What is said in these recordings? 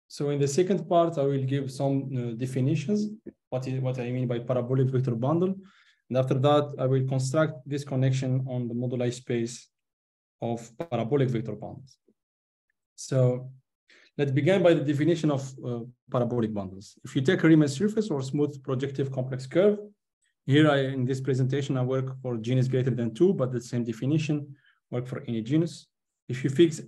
So in the second part, I will give some definitions, what I mean by parabolic vector bundle. And after that, I will construct this connection on the moduli space of parabolic vector bundles. So let's begin by the definition of parabolic bundles. If you take a Riemann surface or smooth projective complex curve, here in this presentation, I work for genus greater than 2, but the same definition work for any genus. If you fix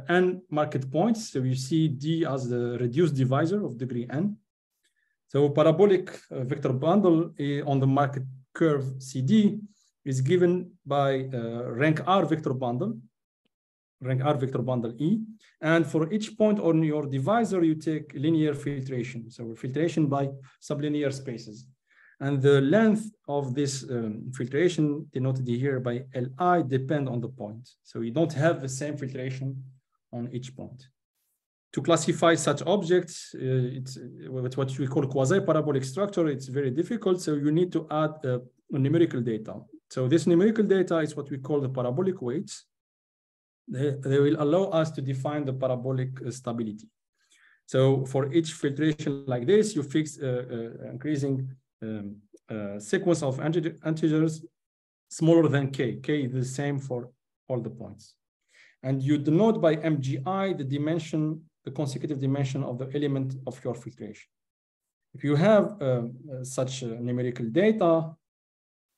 n marked points, so you see D as the reduced divisor of degree n. So parabolic vector bundle on the marked curve CD is given by rank R vector bundle E. And for each point on your divisor, you take linear filtration. So filtration by sublinear spaces. And the length of this filtration, denoted here by Li, depend on the point. So you don't have the same filtration on each point. To classify such objects, it's what we call quasi-parabolic structure. It's very difficult, so you need to add numerical data. So this numerical data is what we call the parabolic weights. They will allow us to define the parabolic stability. So for each filtration like this, you fix increasing sequence of integers smaller than k. K is the same for all the points. And you denote by MGI the dimension, the consecutive dimension of the element of your filtration. If you have such numerical data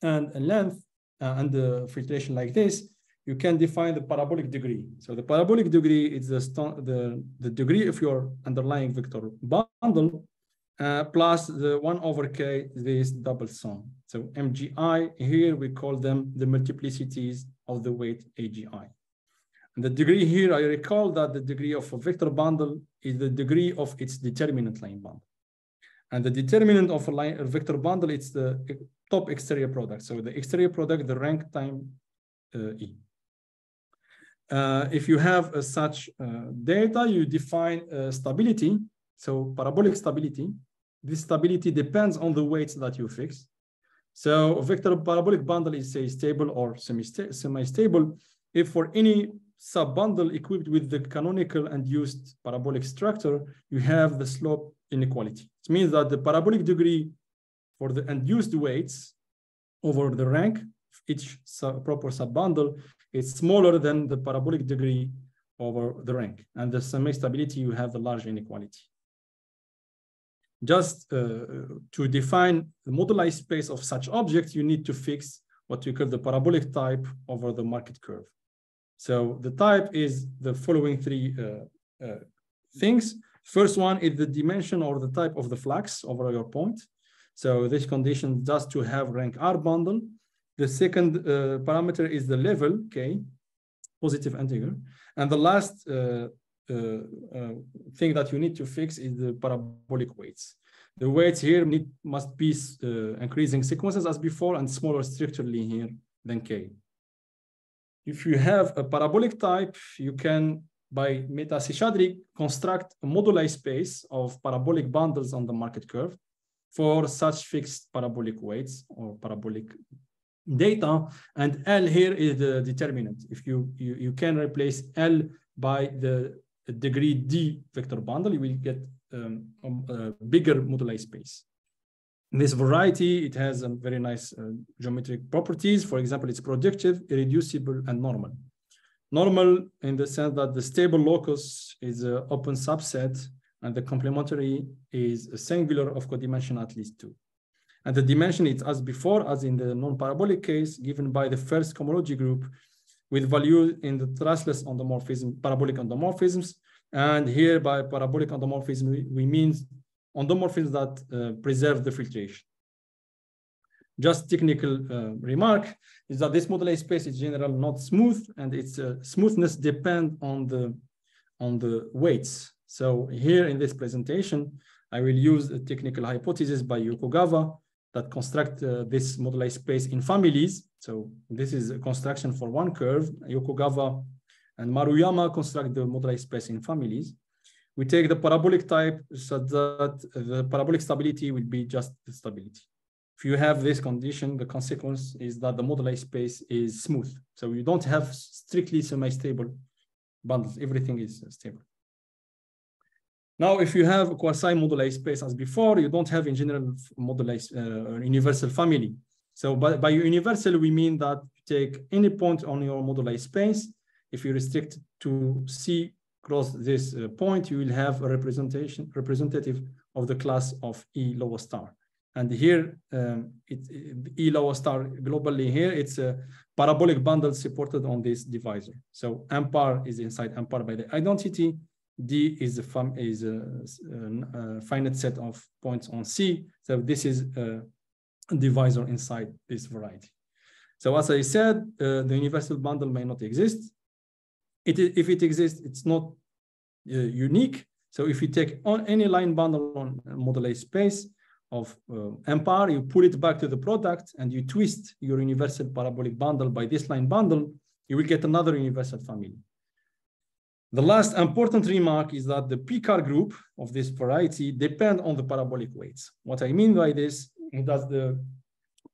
and a length and the filtration like this, you can define the parabolic degree. So the parabolic degree is the degree of your underlying vector bundle plus the 1 over k, this double sum. So MGI, here we call them the multiplicities of the weight AGI. And the degree here, I recall that the degree of a vector bundle is the degree of its determinant line bundle. And the determinant of a vector bundle, it's the top exterior product. So the exterior product, the rank time E. If you have such data, you define stability. So parabolic stability, this stability depends on the weights that you fix. So a vector parabolic bundle is, say, stable or semi-stable if for any sub-bundle equipped with the canonical induced parabolic structure, you have the slope inequality. It means that the parabolic degree for the induced weights over the rank of each proper sub-bundle is smaller than the parabolic degree over the rank. And the semi-stability, you have the large inequality. Just to define the moduli space of such objects, you need to fix what we call the parabolic type over the marked curve. So the type is the following three things. First one is the dimension or the type of the flux over your point. So this condition just to have rank R bundle. The second parameter is the level, K, positive integer. And the last thing that you need to fix is the parabolic weights. The weights here must be increasing sequences as before and smaller structurally here than K. If you have a parabolic type, you can, by meta-Seshadri, construct a moduli space of parabolic bundles on the marked curve for such fixed parabolic weights or parabolic data. And L here is the determinant. If you can replace L by the degree D vector bundle, you will get a bigger moduli space. In this variety, it has very nice geometric properties. For example, it's projective, irreducible, and normal. Normal in the sense that the stable locus is an open subset, and the complementary is a singular of codimension at least 2. And the dimension is as before, as in the non-parabolic case, given by the first cohomology group with value in the trussless endomorphism, parabolic endomorphisms. And here by parabolic endomorphism, we mean endomorphisms that preserve the filtration. Just technical remark is that this moduli space is generally not smooth, and its smoothness depends on the weights. So here in this presentation, I will use a technical hypothesis by Yokogawa that construct this moduli space in families. So this is a construction for one curve. Yokogawa and Maruyama construct the moduli space in families. We take the parabolic type so that the parabolic stability will be just the stability. If you have this condition, the consequence is that the moduli space is smooth. So you don't have strictly semi-stable bundles. Everything is stable. Now, if you have a quasi-moduli space as before, you don't have in general moduli universal family. So by universal, we mean that you take any point on your moduli space. If you restrict to C cross this point, you will have a representative of the class of E lower star. And here, E lower star globally here, it's a parabolic bundle supported on this divisor. So M par is inside M par by the identity. D is a finite set of points on C. So this is a divisor inside this variety. So as I said, the universal bundle may not exist. If it exists, it's not unique. So if you take on any line bundle on moduli space of M par, you pull it back to the product and you twist your universal parabolic bundle by this line bundle, you will get another universal family. The last important remark is that the p-car group of this variety depend on the parabolic weights. What I mean by this is that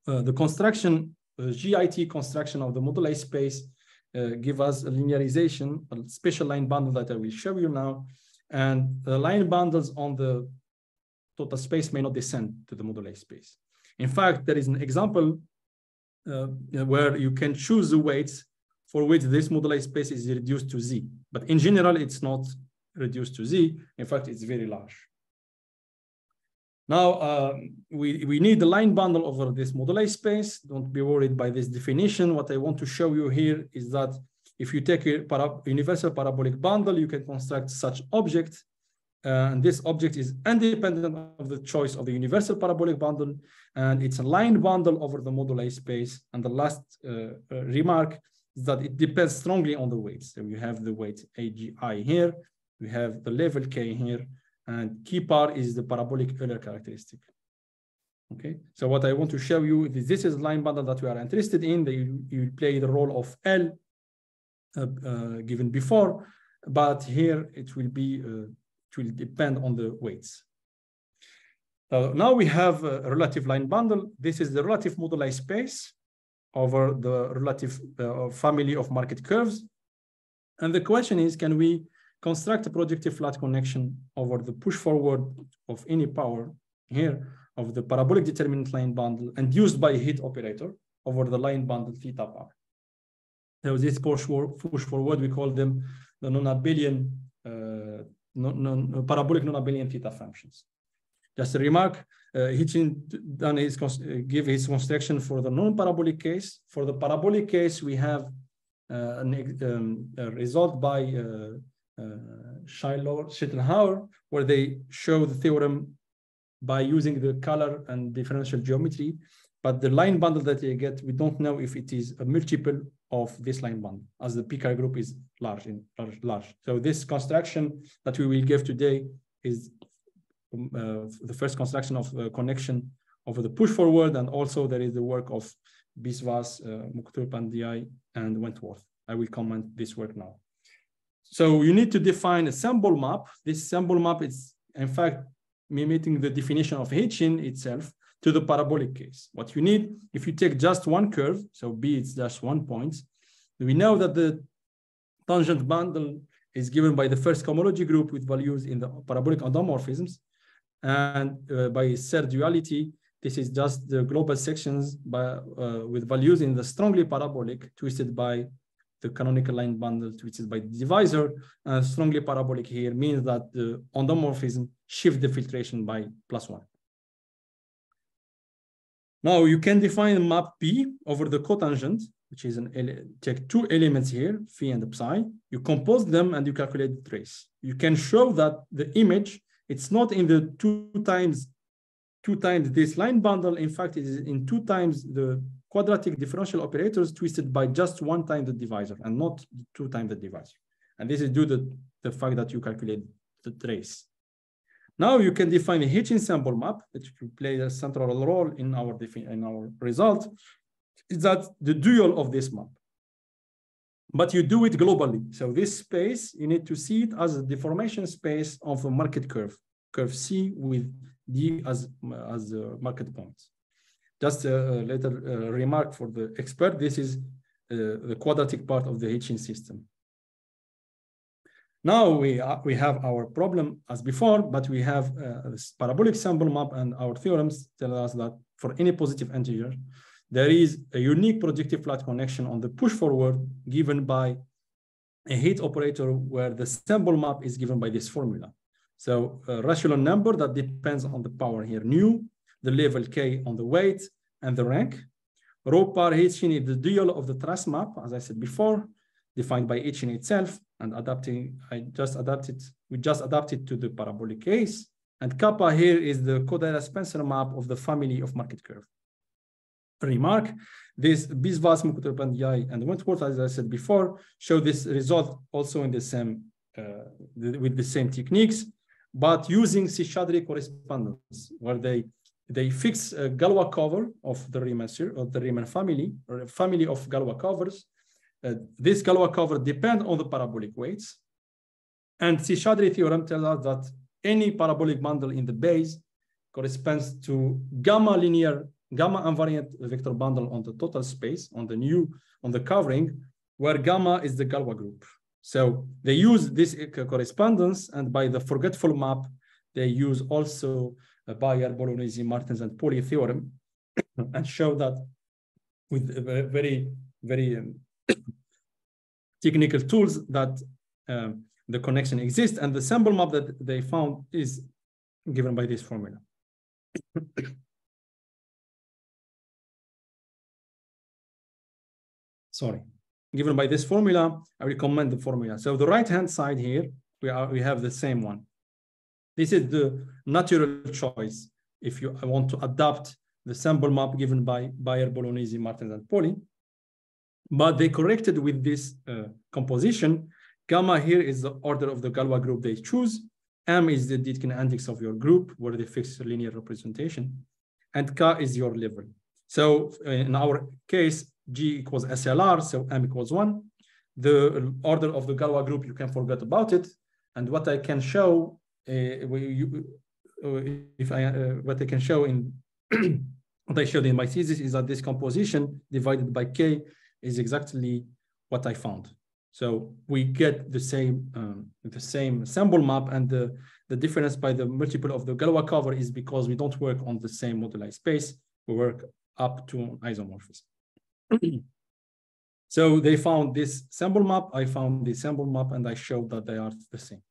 the construction, GIT construction of the moduli space give us a linearization, a special line bundle that I will show you now. And the line bundles on the total space may not descend to the moduli space. In fact, there is an example where you can choose the weights for which this moduli space is reduced to Z. But in general, it's not reduced to Z. In fact, it's very large. Now, we need the line bundle over this moduli space. Don't be worried by this definition. What I want to show you here is that if you take a universal parabolic bundle, you can construct such object. And this object is independent of the choice of the universal parabolic bundle. And it's a line bundle over the moduli space. And the last remark is that it depends strongly on the weights. So you have the weight AGI here, we have the level K here, and key par is the parabolic Euler characteristic. Okay, so what I want to show you is this is line bundle that we are interested in. You play the role of L given before, but here it will depend on the weights. Now we have a relative line bundle. This is the relative moduli space over the relative family of market curves. And the question is, can we construct a projective flat connection over the push forward of any power here of the parabolic determinant line bundle induced by a hit operator over the line bundle theta par? So this push forward, we call them the non-abelian, parabolic non-abelian theta functions. Just a remark, Hitchin give his construction for the non-parabolic case. For the parabolic case, we have a result by Schittenhauer, where they show the theorem by using the color and differential geometry. But the line bundle that you get, we don't know if it is a multiple of this line bundle, as the p-car group is large. So this construction that we will give today is the first construction of connection over the push forward, and also there is the work of Biswas, Mukhtar Pandey, and Wentworth. I will comment this work now. So you need to define a symbol map. This symbol map is, in fact, mimicking the definition of Hitchin itself to the parabolic case. What you need, if you take just one curve, so B is just 1 point, we know that the tangent bundle is given by the first cohomology group with values in the parabolic endomorphisms. And by third duality, this is just the global sections with values in the strongly parabolic twisted by the canonical line bundle twisted by the divisor. And strongly parabolic here means that the endomorphism shift the filtration by +1. Now you can define a map P over the cotangent, which is take two elements here, phi and psi. You compose them and you calculate the trace. You can show that the image, it's not in the two times this line bundle. In fact, it is in 2 times the quadratic differential operators twisted by just 1 time the divisor and not 2 times the divisor. And this is due to the fact that you calculate the trace. Now you can define a Hitchin symbol map that will play a central role in our result. Is that the dual of this map? But you do it globally. So this space, you need to see it as a deformation space of a market curve C with D as market points. Just a later remark for the expert, this is the quadratic part of the Hitchin system. Now we have our problem as before, but we have this parabolic sample map, and our theorems tell us that for any positive integer, there is a unique projective flat connection on the push forward given by a heat operator where the sample map is given by this formula. So a rational number that depends on the power here, nu, the level k on the weight and the rank. Rho par Hitchin is the dual of the truss map, as I said before, defined by Hitchin itself, and we just adapted to the parabolic case. And kappa here is the Kodaira-Spencer map of the family of market curve. Remark, this Biswas, Mukotopandiyai, and Wentworth, as I said before, show this result also in the same, with the same techniques, but using Seshadri correspondence, where they fix a Galois cover of the Riemann family, or a family of Galois covers. This Galois cover depend on the parabolic weights. And Seshadri theorem tells us that any parabolic bundle in the base corresponds to gamma invariant vector bundle on the total space, on the covering, where gamma is the Galois group. So they use this correspondence, and by the forgetful map, they use also a Bayer, Bolognesi, Martens, and Pauli theorem, and show that with very, very technical tools that the connection exists, and the sample map that they found is given by this formula. Sorry, given by this formula, I recommend the formula. So the right-hand side here, we have the same one. This is the natural choice if you want to adapt the sample map given by Bayer, Bolognesi, Martens, and Pauli. But they corrected with this composition. Gamma here is the order of the Galois group they choose. M is the Dedekind index of your group, where they fix a linear representation. And K is your level. So in our case, G equals SLR, so M equals 1. The order of the Galois group, you can forget about it. And what I can show, what I can show in what I showed in my thesis is that this composition divided by K is exactly what I found. So we get the same sample map, and the difference by the multiple of the Galois cover is because we don't work on the same moduli space. We work up to isomorphism. So they found this sample map, I found the sample map, and I showed that they are the same.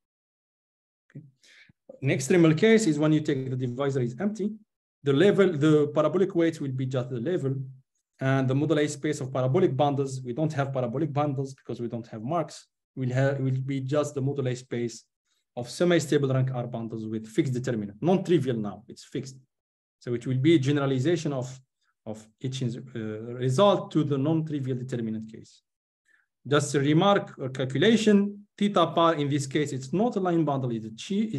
Okay. Next extremal case is when you take the divisor is empty. The parabolic weights will be just the level, and the moduli space of parabolic bundles, we don't have parabolic bundles because we don't have marks, will be just the moduli space of semi-stable rank R bundles with fixed determinant, non-trivial now, it's fixed. So it will be a generalization of Hitchin's result to the non-trivial determinant case. Just a remark or calculation, theta par in this case, it's not a line bundle, it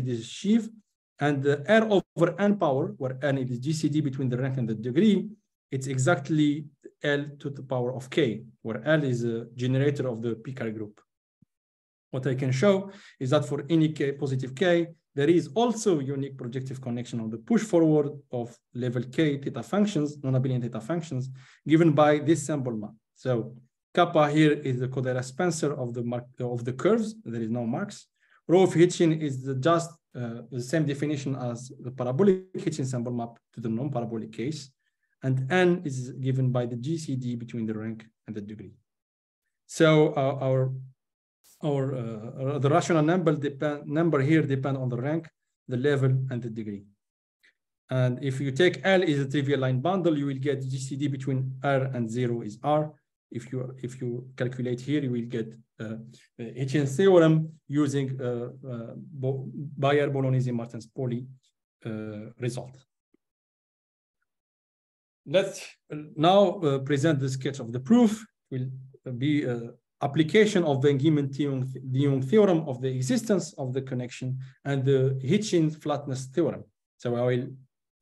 is sheaf, and the R over N power, where N is GCD between the rank and the degree, it's exactly L to the power of K, where L is a generator of the Picard group. What I can show is that for any K, positive K, there is also unique projective connection on the push forward of level K theta functions, non-abelian theta functions, given by this sample map. So kappa here is the Kodaira-Spencer of the curves. There is no marks. Rho of Hitchin is just the same definition as the parabolic Hitchin sample map to the non-parabolic case. And N is given by the GCD between the rank and the degree. So the rational number here depend on the rank, the level, and the degree. And if you take L is a trivial line bundle, you will get GCD between R and 0 is R. If you calculate here, you will get Hitchin's theorem using Bayer, Bolognesi, Martens, Pauli result. Let's now present the sketch of the proof. It will be application of the de Jong theorem of the existence of the connection and the Hitchin flatness theorem. So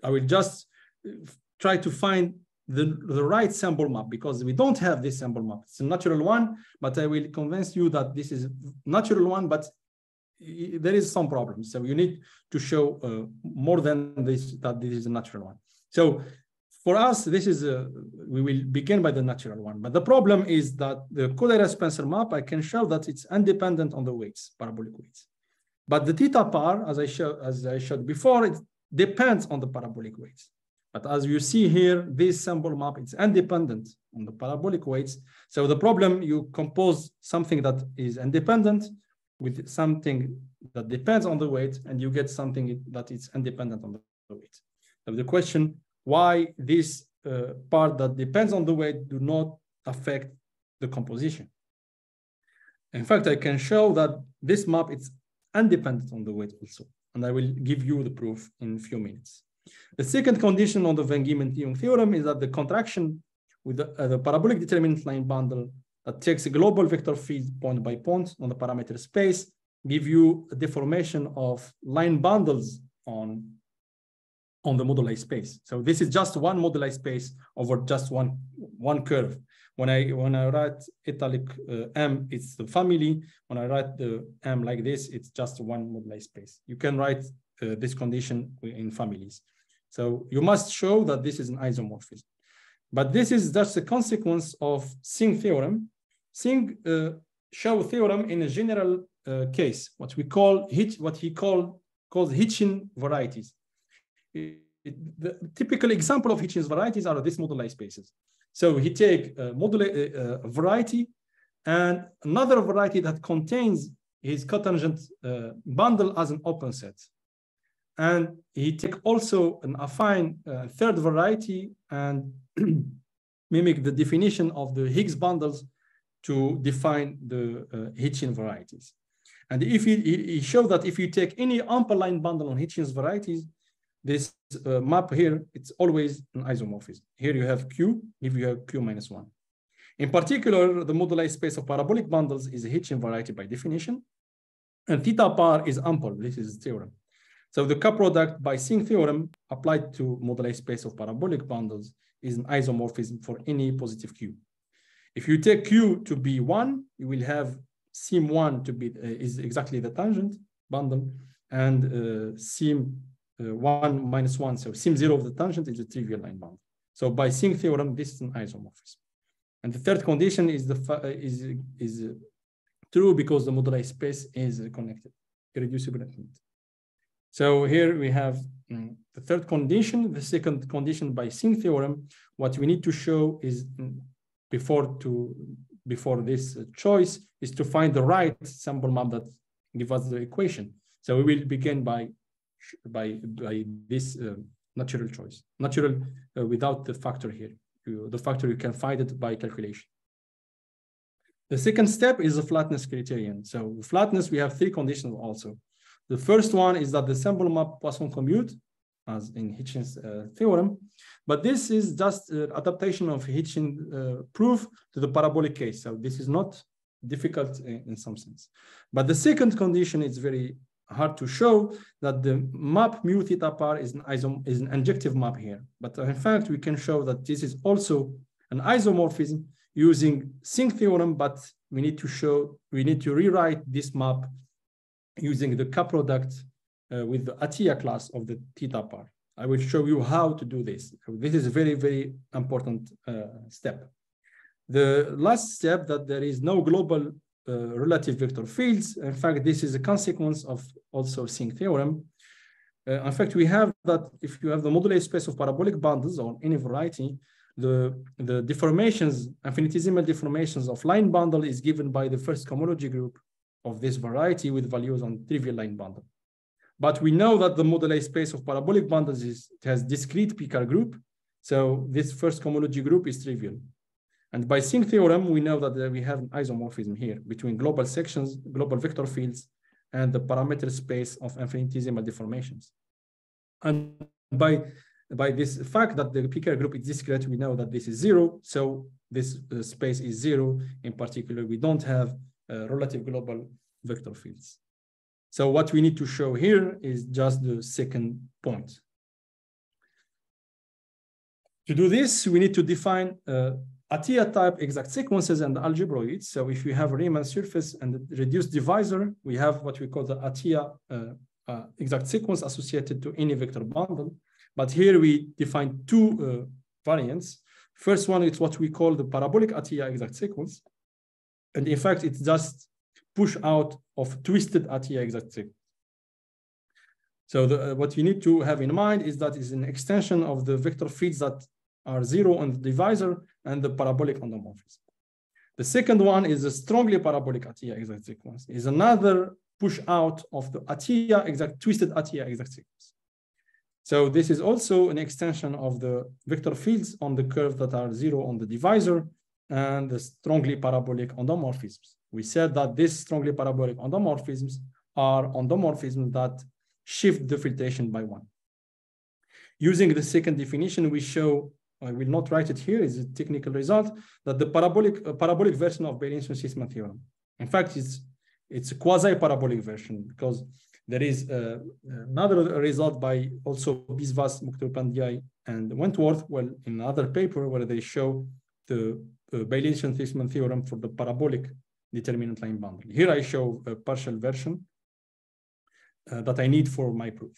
I will just try to find the right sample map, because we don't have this sample map. It's a natural one, but I will convince you that this is natural one, but there is some problem. So you need to show more than this, that this is a natural one. So for us, this is we will begin by the natural one. But the problem is that the Kodaira-Spencer map, I can show that it's independent on the weights, parabolic weights. But the theta par, as I showed before, it depends on the parabolic weights. But as you see here, this symbol map is independent on the parabolic weights. So the problem, you compose something that is independent with something that depends on the weight, and you get something that is independent on the weight. So the question, why this part that depends on the weight do not affect the composition? In fact, I can show that this map is independent on the weight also, and I will give you the proof in a few minutes. The second condition on the Van Gieman-de Jong theorem is that the contraction with the parabolic determinant line bundle that takes a global vector field point by point on the parameter space give you a deformation of line bundles on the moduli space. So this is just one moduli space over just one curve. When I write italic M, it's the family. When I write the M like this, it's just one moduli space. You can write this condition in families. So you must show that this is an isomorphism. But this is just a consequence of Singh theorem. Singh show theorem in a general case, what he calls Hitchin varieties. The typical example of Hitchin's varieties are these moduli spaces. So he take a variety and another variety that contains his cotangent bundle as an open set. And he take also an affine third variety and mimic the definition of the Higgs bundles to define the Hitchin varieties. And if he showed that if you take any ample line bundle on Hitchin's varieties, this map here, it's always an isomorphism. Here you have Q, if you have Q minus 1. In particular, the moduli space of parabolic bundles is a Hitchin variety by definition, and theta par is ample. This is the theorem. So the coproduct by Singh theorem applied to moduli space of parabolic bundles is an isomorphism for any positive Q. If you take Q to be 1, you will have sim1 to be is exactly the tangent bundle, and sim1 minus 1, so sim0 of the tangent is a trivial line bundle. So by Singh theorem, this is an isomorphism. And the third condition is true because the moduli space is connected, irreducible and infinite. So here we have the third condition. The second condition by Singh theorem, what we need to show is before this choice is to find the right sample map that gives us the equation. So we will begin by this natural choice, natural without the factor here. The factor, you can find it by calculation. The second step is the flatness criterion. So flatness, we have three conditions also. The first one is that the sample map Poisson commute, as in Hitchin's theorem, but this is just adaptation of Hitchin proof to the parabolic case. So this is not difficult in some sense. But the second condition is very hard to show, that the map mu theta par is an injective map here. But in fact, we can show that this is also an isomorphism using Singh theorem, but we need to rewrite this map using the coproduct with the Atiyah class of the theta par. I will show you how to do this. This is a very, very important step. The last step, that there is no global relative vector fields. In fact, this is a consequence of also Singh theorem. In fact, we have that if you have the moduli space of parabolic bundles on any variety, the deformations, infinitesimal deformations of line bundle is given by the first cohomology group of this variety with values on trivial line bundle. But we know that the moduli space of parabolic bundles has discrete Picard group. So this first cohomology group is trivial. And by Singh theorem, we know that we have an isomorphism here between global sections, global vector fields, and the parameter space of infinitesimal deformations. And by this fact that the Picard group is discrete, we know that this is 0. So this space is 0. In particular, we don't have relative global vector fields. So what we need to show here is just the second point. To do this, we need to define Atiyah type exact sequences and algebroids. So if we have a Riemann surface and a reduced divisor, we have what we call the Atiyah exact sequence associated to any vector bundle. But here we define two variants. First one is what we call the parabolic ATIA exact sequence. And in fact, it's just push out of twisted ATIA exact sequence. So what you need to have in mind is that it's an extension of the vector fields that are 0 on the divisor and the parabolic endomorphism. The second one is a strongly parabolic ATIA exact sequence. Is another push out of the ATIA exact twisted ATIA exact sequence. So this is also an extension of the vector fields on the curve that are 0 on the divisor and the strongly parabolic endomorphisms. We said that these strongly parabolic endomorphisms are endomorphisms that shift the filtration by 1. Using the second definition, we show, I will not write it here, is a technical result, that the parabolic version of Bayesian-Huysman theorem. In fact, it's a quasi-parabolic version because there is another result by also Biswas, Mukhtar-Pandiaï, and Wentworth, well, in another paper where they show the Bayesian-Huysman theorem for the parabolic determinant line boundary. Here I show a partial version that I need for my proof.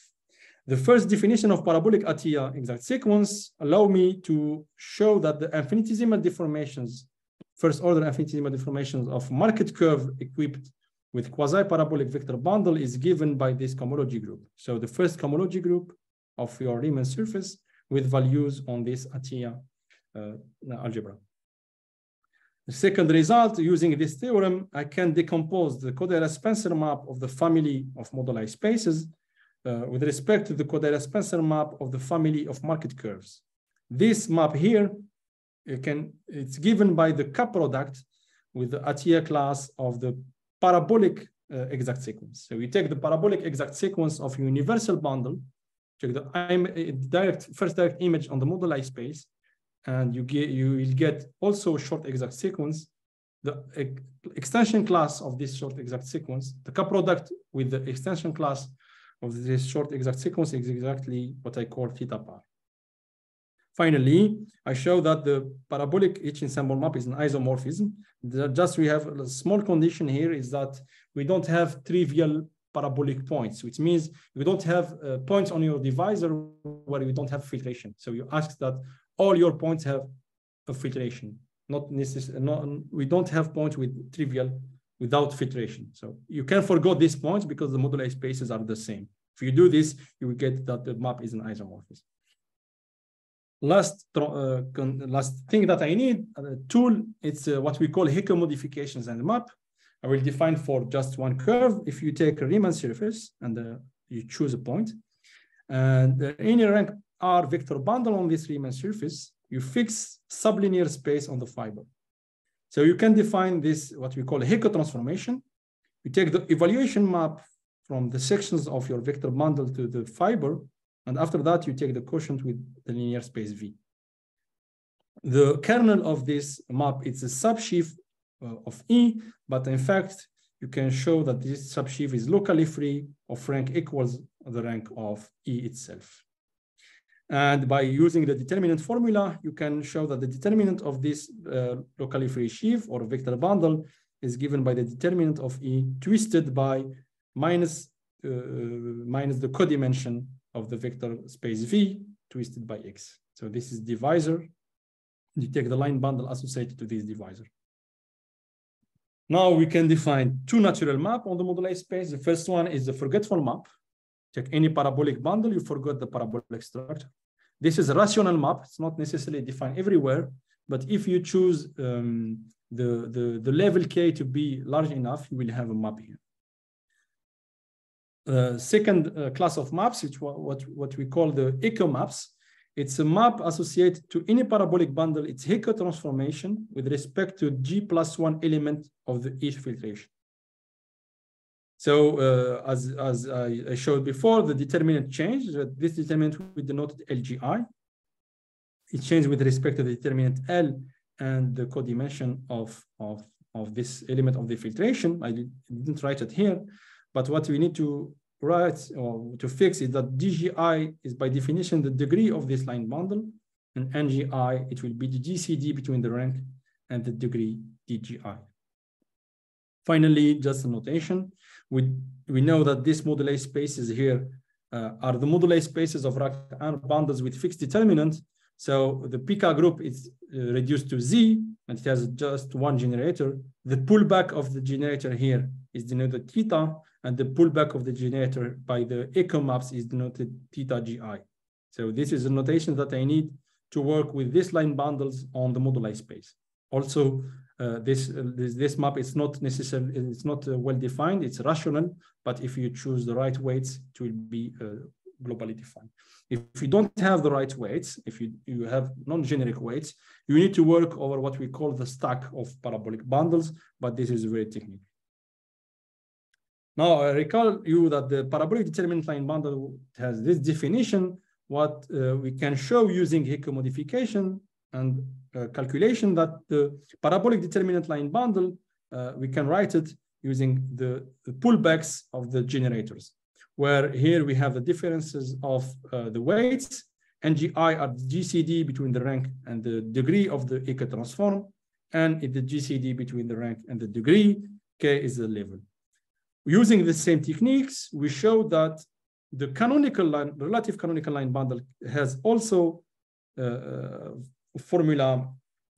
The first definition of parabolic ATIA exact sequence allow me to show that the infinitesimal deformations, first order infinitesimal deformations of market curve equipped with quasi-parabolic vector bundle is given by this cohomology group. So the first cohomology group of your Riemann surface with values on this ATIA algebra. The second result, using this theorem, I can decompose the Kodaira-Spencer map of the family of moduli spaces with respect to the Kodaira-Spencer map of the family of market curves. This map here, it's given by the cup product with the ATIA class of the parabolic exact sequence. So you take the parabolic exact sequence of universal bundle, check the first direct image on the moduli space, and you will get also a short exact sequence. The extension class of this short exact sequence, the cup product with the extension class of this short exact sequence is exactly what I call theta par. Finally, I show that the parabolic Hitchin symbol map is an isomorphism. Just we have a small condition here is that we don't have trivial parabolic points, which means we don't have points on your divisor where you don't have filtration. So you ask that all your points have a filtration, not necessarily. We don't have points with trivial without filtration. So you can forgo these points because the moduli spaces are the same. If you do this, you will get that the map is an isomorphism. Last thing that I need, tool, it's what we call Hecke modifications and map. I will define for just one curve. If you take a Riemann surface and you choose a point, and any rank R vector bundle on this Riemann surface, you fix sublinear space on the fiber. So you can define this, what we call a Hecke transformation. You take the evaluation map from the sections of your vector bundle to the fiber, and after that, you take the quotient with the linear space V. The kernel of this map, it's a subsheaf of E, but in fact, you can show that this subsheaf is locally free of rank equals the rank of E itself. And by using the determinant formula, you can show that the determinant of this locally free sheaf or vector bundle is given by the determinant of E twisted by minus the codimension of the vector space V twisted by X. So this is divisor. You take the line bundle associated to this divisor. Now we can define two natural maps on the moduli space. The first one is the forgetful map. Take any parabolic bundle, you forget the parabolic structure. This is a rational map. It's not necessarily defined everywhere, but if you choose the level K to be large enough, you will have a map here. Second class of maps, which what we call the Hecke maps. It's a map associated to any parabolic bundle. It's Hecke transformation with respect to G+1 element of the each filtration. So as I showed before, the determinant changed. This determinant we denoted LGI. It changed with respect to the determinant L and the codimension of this element of the filtration. I didn't write it here, but what we need to write or to fix is that DGI is by definition the degree of this line bundle, and NGI, it will be the GCD between the rank and the degree DGI. Finally, just a notation. We know that these moduli spaces here are the moduli spaces of rank R bundles with fixed determinant. So the pK group is reduced to Z, and it has just one generator. The pullback of the generator here is denoted theta, and the pullback of the generator by the echo maps is denoted theta GI. So this is a notation that I need to work with these line bundles on the moduli space. Also, this map is not necessarily, it's not well defined, it's rational, but if you choose the right weights, it will be globally defined. If you don't have the right weights, if you have non-generic weights, you need to work over what we call the stack of parabolic bundles, but this is very technical. Now, I recall you that the parabolic determinant line bundle has this definition, what we can show using Hicke modification and calculation, that the parabolic determinant line bundle, we can write it using the pullbacks of the generators, where here we have the differences of the weights, and GI are the GCD between the rank and the degree of the Hicke transform, and the GCD between the rank and the degree, K is the level. Using the same techniques, we show that the canonical line, relative canonical line bundle has also a formula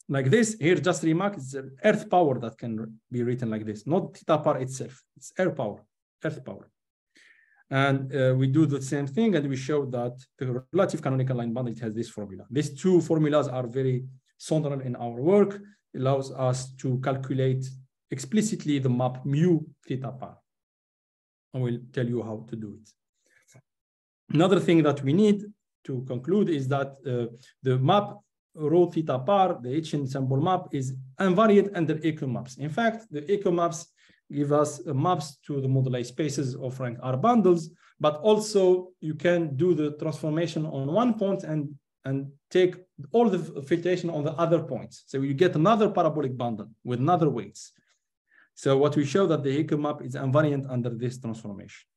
like this. Here, just remark, it's the earth power that can be written like this, not theta power itself. It's air power, earth power. And we do the same thing, and we show that the relative canonical line bundle, it has this formula. These two formulas are very central in our work. It allows us to calculate explicitly the map mu theta par. I will tell you how to do it. Another thing that we need to conclude is that the map rho theta par, the Hitchin symbol map, is invariant under echo maps. In fact, the echo maps give us maps to the moduli spaces of rank R bundles, but also you can do the transformation on one point and take all the filtration on the other points. So you get another parabolic bundle with another weights. So what we show that the echo map is invariant under this transformation.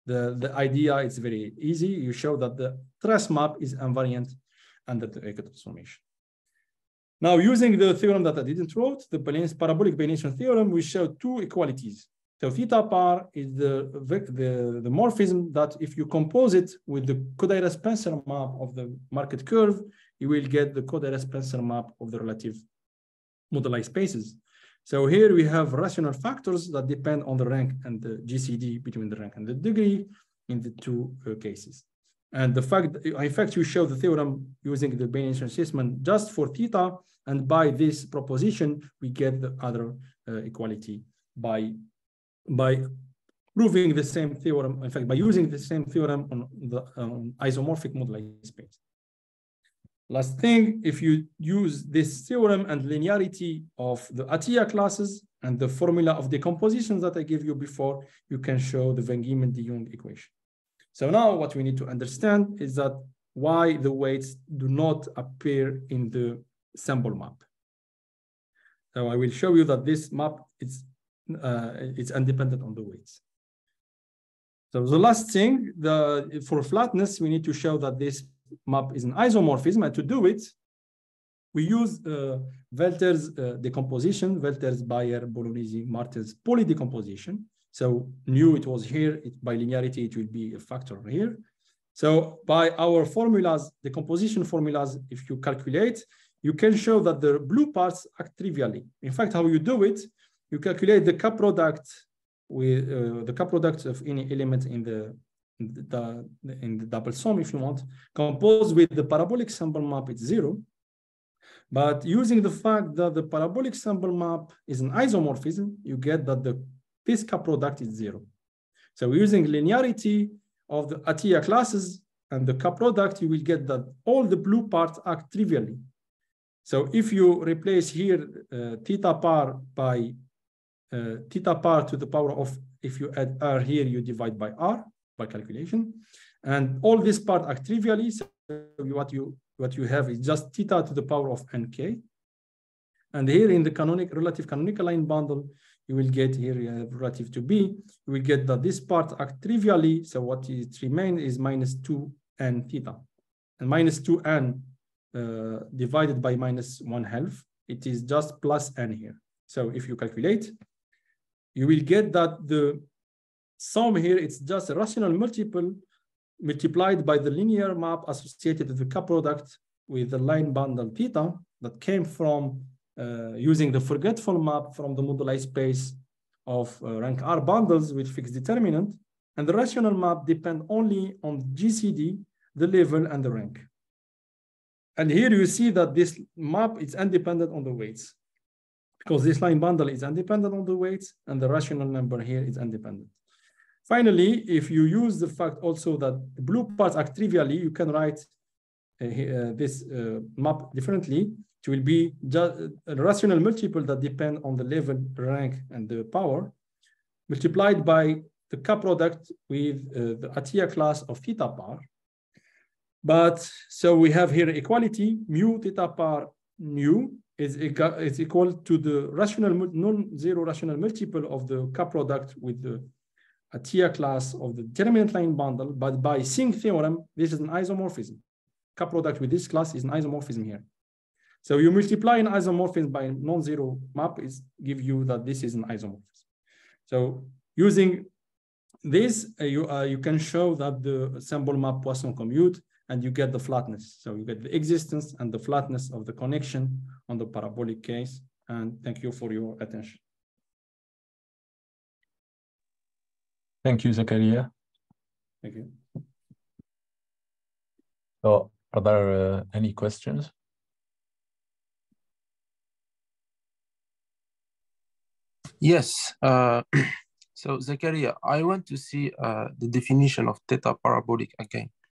The idea is very easy. You show that the trace map is invariant under the echo transformation. Now, using the theorem that I didn't wrote, the parabolic Bayesian theorem, we show two equalities. So theta par is the morphism that if you compose it with the Kodaira-Spencer map of the market curve, you will get the Kodaira-Spencer map of the relative moduli spaces. So here we have rational factors that depend on the rank and the GCD between the rank and the degree in the two cases. And the fact, in fact, you show the theorem using the Bayesian system just for theta, and by this proposition, we get the other equality by proving the same theorem, in fact, by using the same theorem on the isomorphic moduli space. Last thing, if you use this theorem and linearity of the Atiyah classes and the formula of decomposition that I gave you before, you can show the Van Geeman-de Jong equation. So now what we need to understand is that why the weights do not appear in the symbol map. So I will show you that this map is it's independent on the weights. So the last thing, for flatness, we need to show that this map is an isomorphism, and to do it, we use Welter's decomposition, Welter's, Bayer, Bolognese, Martin's polydecomposition. So nu, it was here, by linearity, it will be a factor here. So by our formulas, decomposition formulas, if you calculate, you can show that the blue parts act trivially. In fact, how you do it, you calculate the K product with the K product of any element in the double sum, if you want, composed with the parabolic symbol map, it's 0. But using the fact that the parabolic symbol map is an isomorphism, you get that this K product is 0. So using linearity of the Atiyah classes and the K product, you will get that all the blue parts act trivially. So if you replace here theta par by theta par to the power of, if you add r here, you divide by r by calculation, and all this part act trivially. So what you have is just theta to the power of nk. And here in the relative canonical line bundle, you will get here, you have relative to b, you will get that this part act trivially. So what is remains is minus 2n theta, and minus 2n divided by minus 1/2, it is just plus n here. So if you calculate, you will get that the sum here, it's just a rational multiple multiplied by the linear map associated with the K product with the line bundle theta that came from using the forgetful map from the moduli space of rank R bundles with fixed determinant. And the rational map depend only on GCD, the level, and the rank. And here you see that this map is independent on the weights, because this line bundle is independent on the weights, and the rational number here is independent. Finally, if you use the fact also that the blue parts act trivially, you can write this map differently. It will be just a rational multiple that depend on the level, rank, and the power, multiplied by the K product with the Atiyah class of theta bar. But so we have here equality, mu theta bar nu is equal to the rational non-zero rational multiple of the K product with the Atiyah class of the determinant line bundle. But by Singh theorem, this is an isomorphism. K product with this class is an isomorphism here. So you multiply an isomorphism by non-zero map is give you that this is an isomorphism. So using this, you can show that the symbol map Poisson commute, and you get the flatness. So you get the existence and the flatness of the connection on the parabolic case. And thank you for your attention. Thank you, Zakaria. Thank you. So are there any questions? Yes. So Zakaria, I want to see the definition of theta parabolic again.